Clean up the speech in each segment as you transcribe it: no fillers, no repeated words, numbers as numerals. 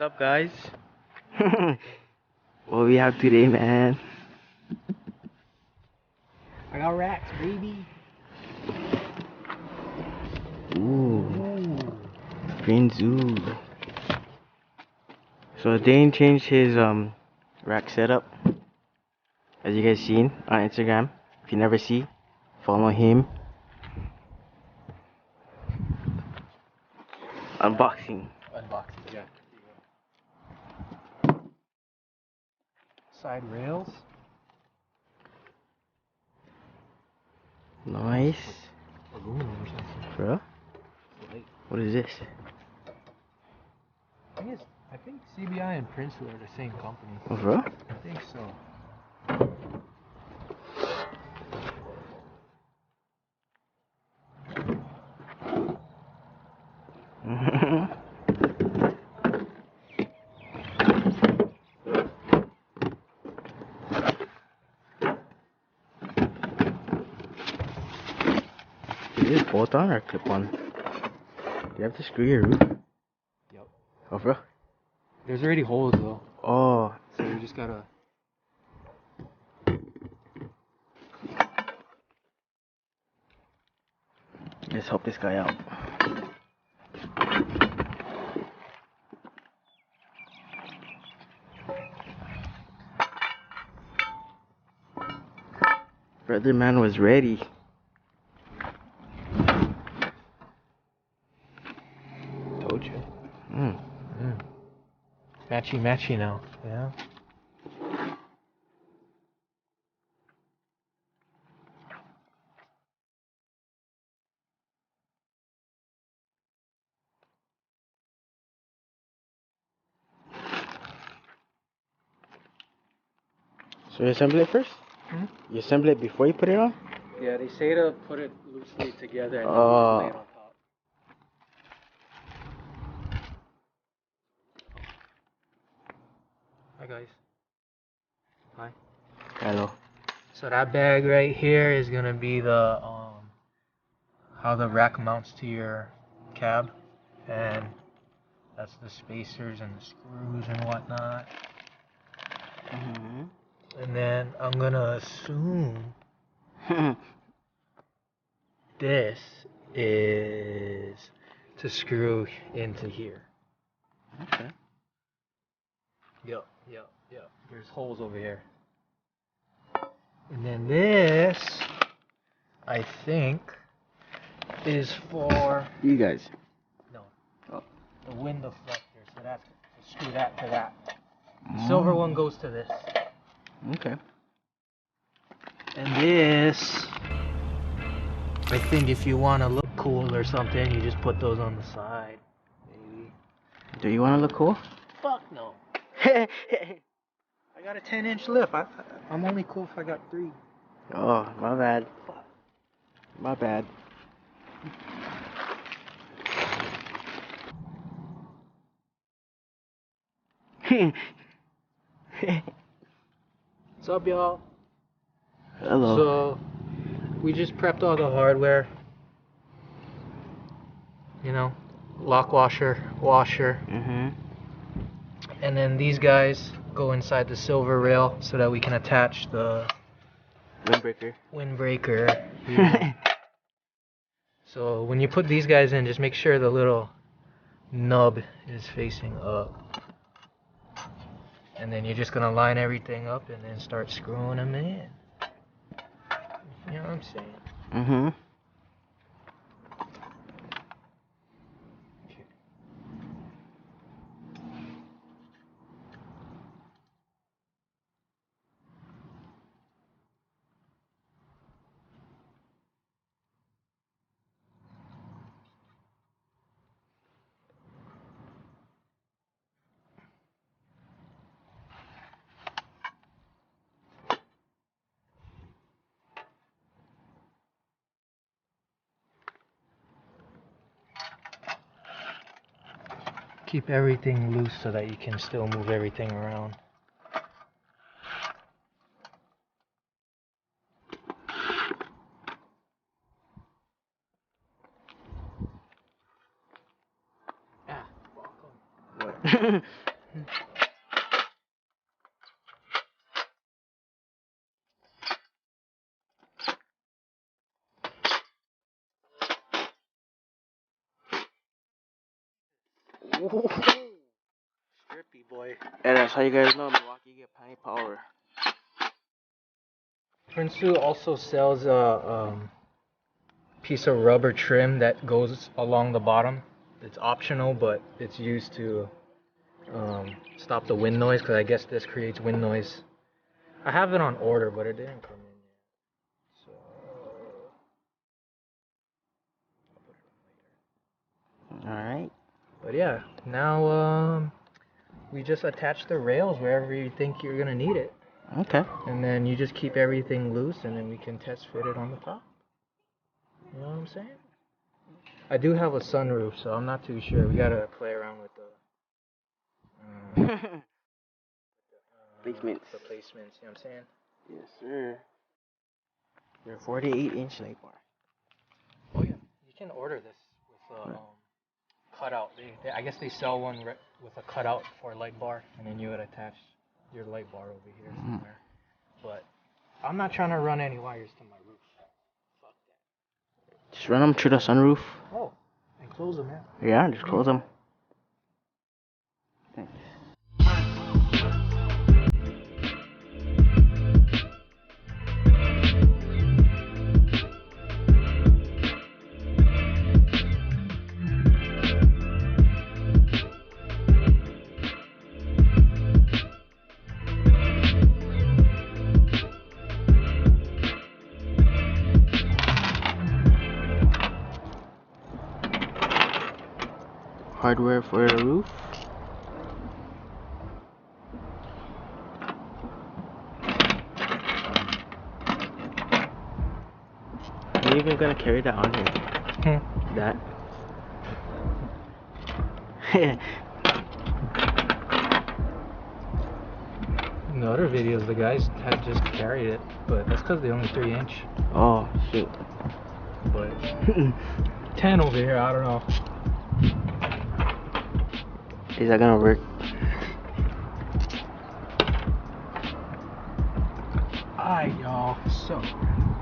up, guys? What we have today, man? I got racks, baby. Ooh, Prinsu. So Dane changed his rack setup, as you guys seen on Instagram. If you never see, follow him. Unboxing. Unboxing, yeah. Side rails. Nice. Aluminum or something. Bro, what is this? I think CBI and Prinsu are the same company. Oh, bro? I think so. Is this bolt on or clip on? Do you have to screw your roof? Yep. Oh, bro? There's already holes though. Oh. So you just gotta. Let's help this guy out. Brother man was ready. Told you. Mm. Matchy now. Yeah. So you assemble it first? Hmm? You assemble it before you put it on? Yeah, they say to put it loosely together and then Oh. lay it on top. Hi guys. Hi. Hello. So that bag right here is gonna be the how the rack mounts to your cab, and that's the spacers and the screws and whatnot. Mm-hmm. And then I'm gonna assume this is to screw into here. Okay. Yep. There's holes over here. And then this, I think, is for You guys. no, Oh. the wind deflector. So that's to screw that to that. The silver one goes to this. Okay. And this, I think if you want to look cool or something, you just put those on the side. Maybe. Do you want to look cool? Fuck no. I got a 10-inch lip. I'm only cool if I got 3. Oh, my bad. My bad. What's up, y'all? Hello. So, we just prepped all the hardware. You know, lock washer. Mm-hmm. And then these guys go inside the silver rail so that we can attach the windbreaker here. So when you put these guys in, just make sure the little nub is facing up. And then you're just gonna line everything up and then start screwing them in. You know what I'm saying? Mm-hmm. Keep everything loose so that you can still move everything around. Ah, What? Strippy boy. And that's how you guys know Milwaukee get plenty power. Prinsu also sells a piece of rubber trim that goes along the bottom. It's optional, but it's used to stop the wind noise, because I guess this creates wind noise. I have it on order, but it didn't come in yet. So I'll put it on later. Alright. But yeah, now we just attach the rails wherever you think you're gonna need it. Okay. And then you just keep everything loose, and then we can test fit it on the top. You know what I'm saying? I do have a sunroof, so I'm not too sure. We gotta play around with the placements. The placements, you know what I'm saying? Yes, sir. Your 48-inch light bar. Oh yeah, you can order this with a cutout. I guess they sell one with a cutout for a light bar, and then you would attach your light bar over here somewhere. But I'm not trying to run any wires to my roof. Fuck that. Just run them through the sunroof. Oh, and close them, man. Yeah, just close them. Thanks. Hardware for the roof. Are you even gonna carry that on here? That? In the other videos, the guys had just carried it, but that's because they only 3-inch. Oh, shoot. But 10 over here, I don't know. Is that gonna work? Alright, y'all. So,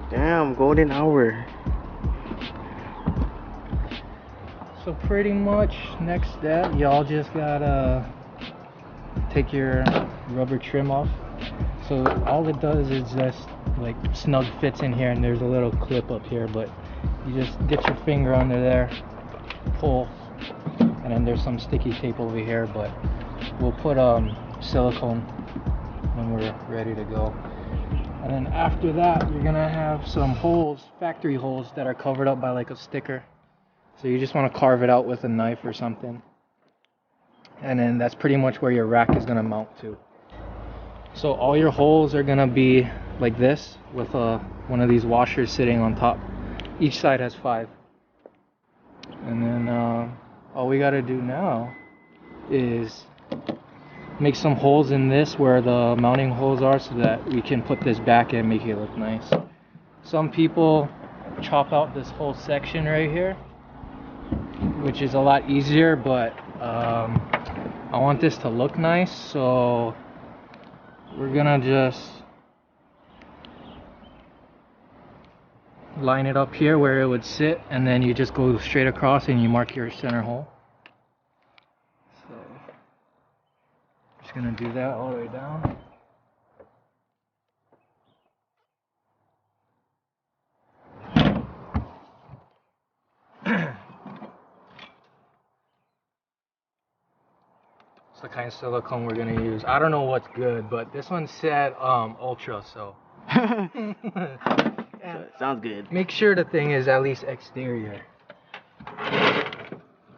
Damn, golden hour. so pretty much next step, y'all just gotta take your rubber trim off. So all it does is just like snug fits in here, and there's a little clip up here, but you just get your finger under there, pull, and then there's some sticky tape over here, but we'll put silicone when we're ready to go. And then after that, you're gonna have some holes, factory holes, that are covered up by like a sticker. So you just want to carve it out with a knife or something. And then that's pretty much where your rack is gonna mount to. So all your holes are gonna be like this, with one of these washers sitting on top. Each side has 5. And then all we gotta do now is make some holes in this where the mounting holes are, so that we can put this back and make it look nice. Some people chop out this whole section right here, which is a lot easier, but I want this to look nice, so we're gonna just line it up here where it would sit, and then you just go straight across and you mark your center hole. So just gonna do that all the way down. It's the kind of silicone we're gonna use. I don't know what's good, but this one said ultra, so So, sounds good. make sure the thing is at least exterior.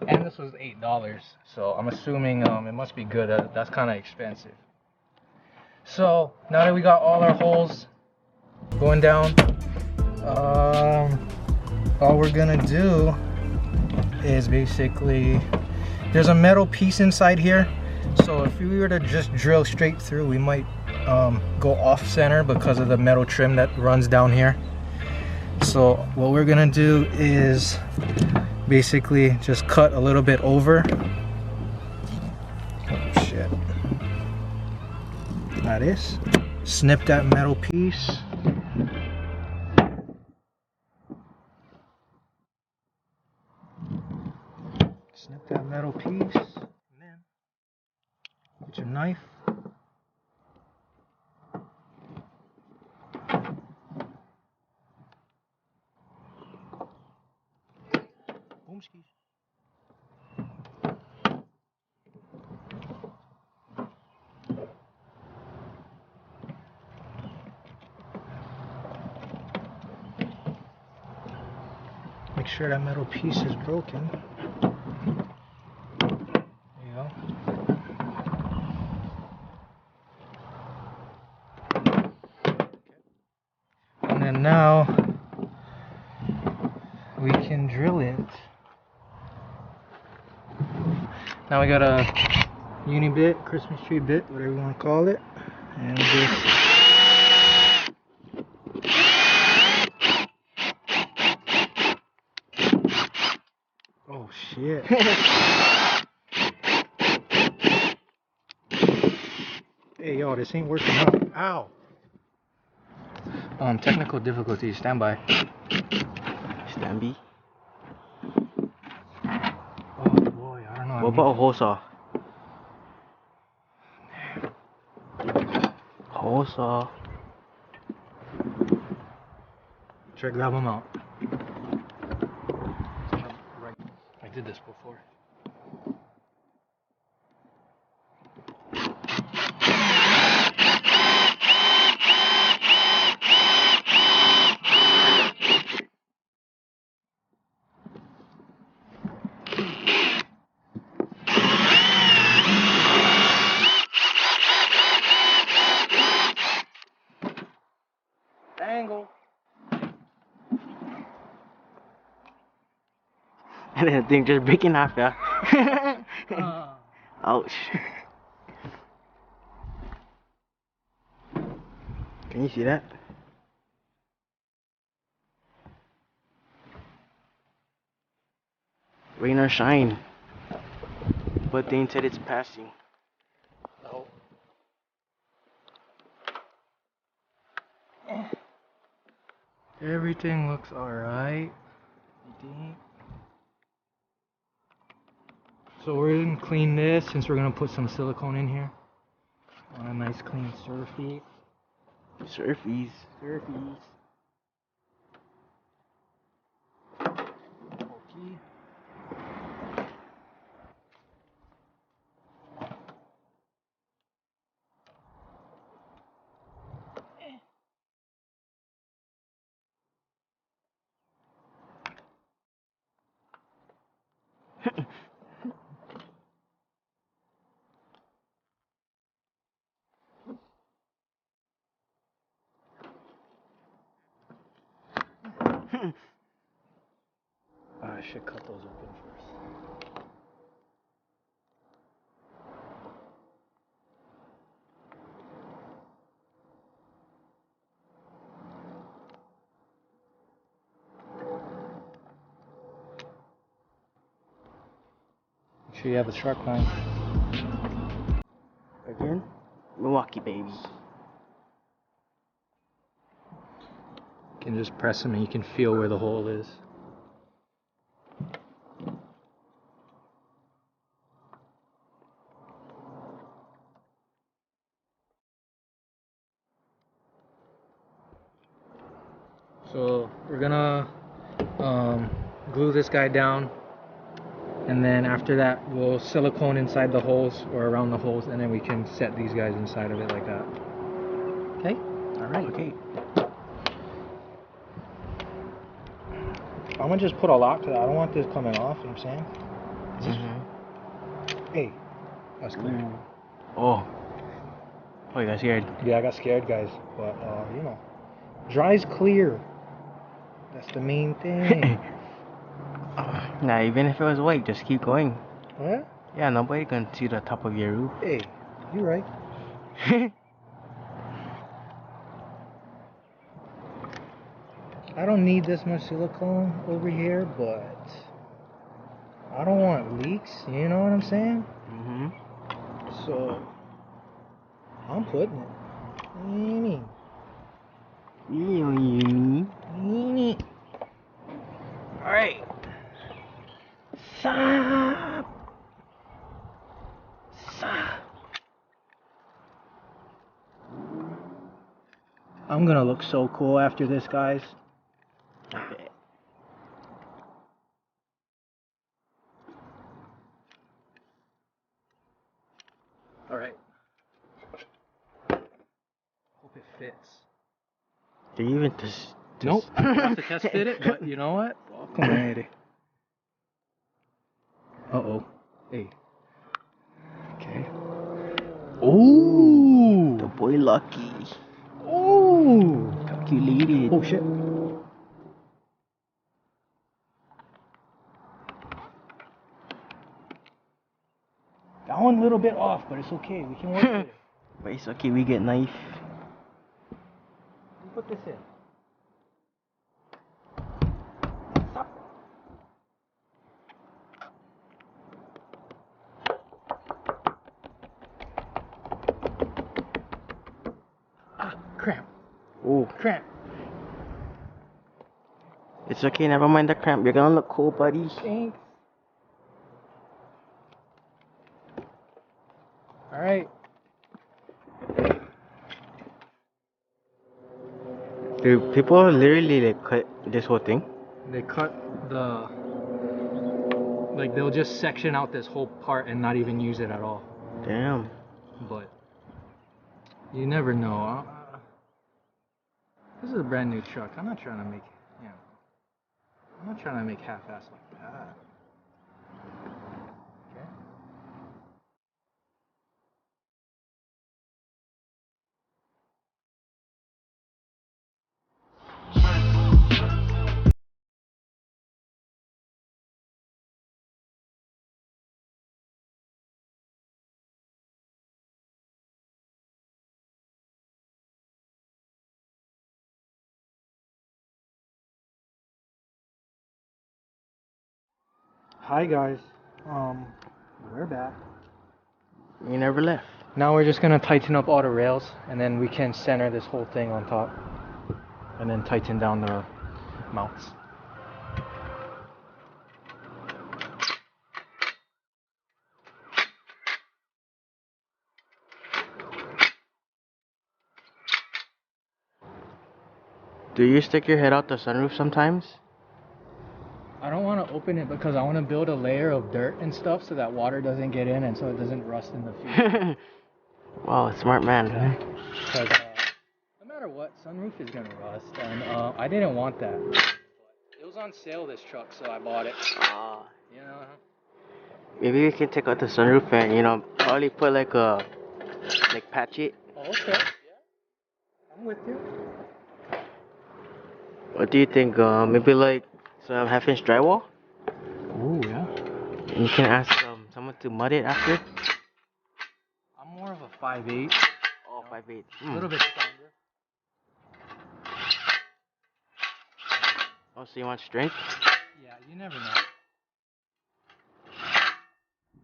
And this was $8, so I'm assuming it must be good. That's kind of expensive. So now that we got all our holes going down, all we're gonna do is basically, there's a metal piece inside here, so if we were to just drill straight through, we might go off center because of the metal trim that runs down here. So what we're gonna do is basically just cut a little bit over. Oh shit. like this. Snip that metal piece. Snip that metal piece. And then get your knife. Boomskis. Make sure that metal piece is broken. There you go. And then now we can drill it. Now we got a uni bit, Christmas tree bit, whatever you want to call it. And just oh shit. Hey yo, this ain't working out. Ow. Technical difficulties, stand by. Stand by. Oh boy, I don't know. What about a hole saw? Hole saw. Try to grab them out. Right. I did this before. Angle. And then the thing just breaking off, yeah. Ouch. Can you see that? Rain or shine. But Dane said it's passing. No. Everything looks alright. So we're gonna clean this since we're gonna put some silicone in here. On a nice clean surface. Surfies. Surface. Okay. I should cut those open first. Make sure you have a sharp knife. Again? Milwaukee, baby. You can just press them and you can feel where the hole is. So we're gonna glue this guy down, and then after that we'll silicone inside the holes or around the holes, and then we can set these guys inside of it like that. Okay? Alright. Okay. I'm gonna just put a lock to that. I don't want this coming off, you know what I'm saying? Hey, that's clear. Oh. Oh, you got scared. Yeah, I got scared, guys. But, you know, dry's clear. That's the main thing. Nah, even if it was white, just keep going. What? Yeah, nobody can see the top of your roof. Hey, you're right. I don't need this much silicone over here, but I don't want leaks, you know what I'm saying? Mm-hmm. So, I'm putting it. I'm gonna look so cool after this, guys. Alright. Hope it fits. Do you even just... Nope, I forgot to test fit it, but you know what? Come on. Uh-oh. Hey. Okay. Ooh! The boy lucky. Ooh! Calculated. Oh shit. That one a little bit off, but it's okay. We can work with it. But it's okay, we get knife. Let me put this in. Stop. Ah, cramp. Oh, Cramp. it's okay, never mind the cramp. You're gonna look cool, buddy. Thanks. Alright. Dude, people literally like cut this whole thing. They cut the... Like, they'll just section out this whole part and not even use it at all. Damn. But you never know. This is a brand new truck. I'm not trying to make, I'm not trying to make half-ass like that. Okay. Hi guys. We're back. You never left. Now we're just gonna tighten up all the rails, and then we can center this whole thing on top, and then tighten down the mounts. Do you stick your head out the sunroof sometimes? I don't want to open it because I want to build a layer of dirt and stuff so that water doesn't get in and so it doesn't rust in the future. Wow, smart man. Because no matter what, sunroof is gonna rust, and I didn't want that. But it was on sale, this truck, so I bought it. You know. Maybe we can take out the sunroof and, you know, probably put like a, like patch it. Oh, okay. Yeah. I'm with you. What do you think? Maybe like some half-inch drywall? Ooh, yeah. And you can ask someone to mud it after? I'm more of a 5'8". Oh, 5'8". A little bit stronger. Oh, so you want strength? Yeah, you never know.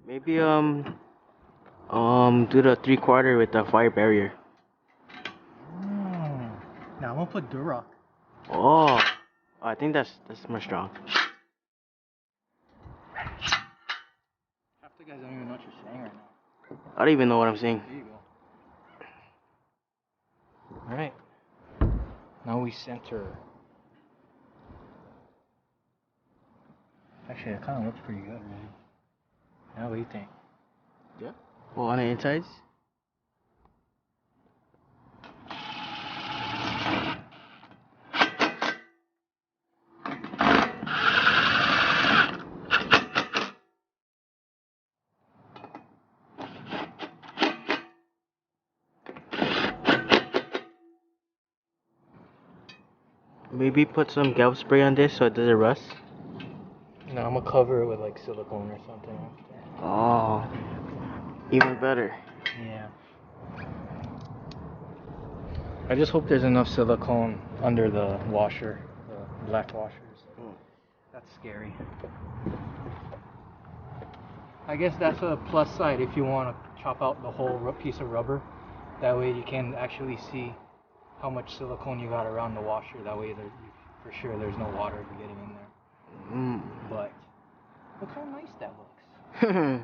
Maybe do the 3/4 with the fire barrier. Now I'm gonna put Duroc. Oh, I think that's more strong. Half the guys don't even know what you're saying right now. I don't even know what I'm saying. There you go. Alright. Now we center. Actually, it kind of looks pretty good, right? Now, what do you think? Yeah. Well, on the insides? Maybe put some Galv spray on this so it doesn't rust. No, I'm gonna cover it with like silicone or something. Oh, even better. Yeah. I just hope there's enough silicone under the washer, the black washers. That's scary. I guess that's a plus side if you want to chop out the whole piece of rubber. That way you can actually see how much silicone you got around the washer. That way for sure there's no water getting in there. But look how nice that looks.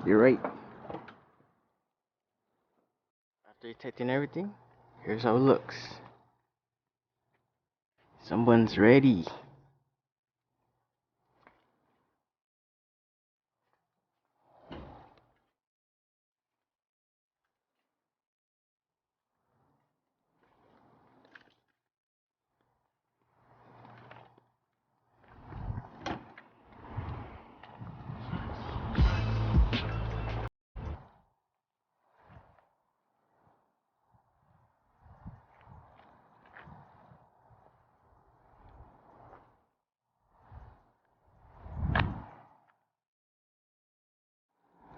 You're right. After you tighten everything, Here's how it looks. Someone's ready.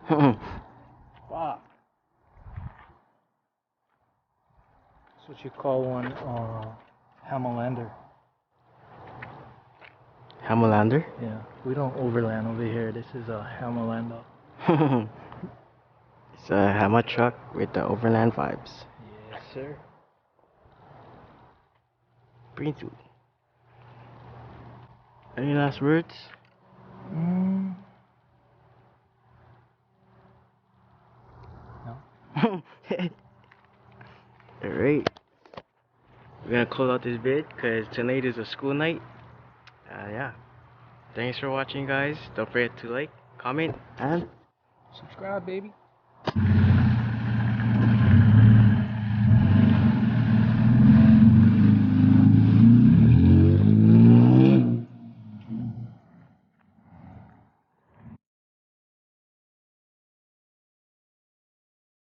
Fuck. That's what you call one Hamelander. Hamelander? Yeah, we don't overland over here. This is a Hamelander. It's a hammer truck with the overland vibes. Yes, sir. Prinsu. Any last words? No. Alright. We're gonna close out this vid because tonight is a school night. Yeah. Thanks for watching, guys. Don't forget to like, comment, and Subscribe, baby.